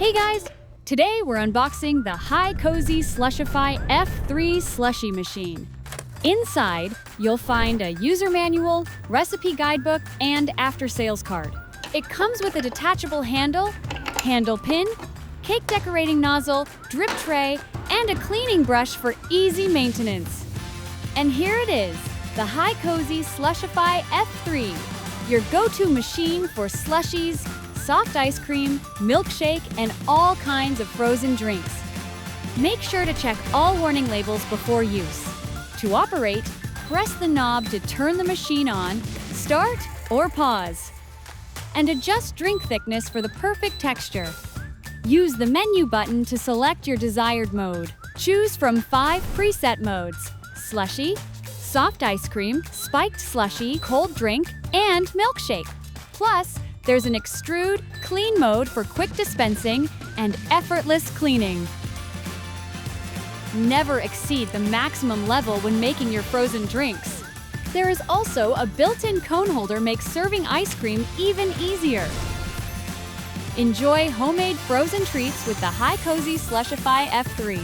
Hey guys! Today we're unboxing the HiCOZY Slushify F3 Slushie machine. Inside, you'll find a user manual, recipe guidebook, and after-sales card. It comes with a detachable handle pin, cake decorating nozzle, drip tray, and a cleaning brush for easy maintenance. And here it is, the HiCOZY Slushify F3, your go-to machine for slushies, soft ice cream, milkshake, and all kinds of frozen drinks. Make sure to check all warning labels before use. To operate, press the knob to turn the machine on, start, or pause. And adjust drink thickness for the perfect texture. Use the menu button to select your desired mode. Choose from 5 preset modes: slushie, soft ice cream, spiked slushie, cold drink, and milkshake. Plus, there's an extrude, clean mode for quick dispensing and effortless cleaning. Never exceed the maximum level when making your frozen drinks. There is also a built-in cone holder makes serving ice cream even easier. Enjoy homemade frozen treats with the HiCOZY Slushify F3.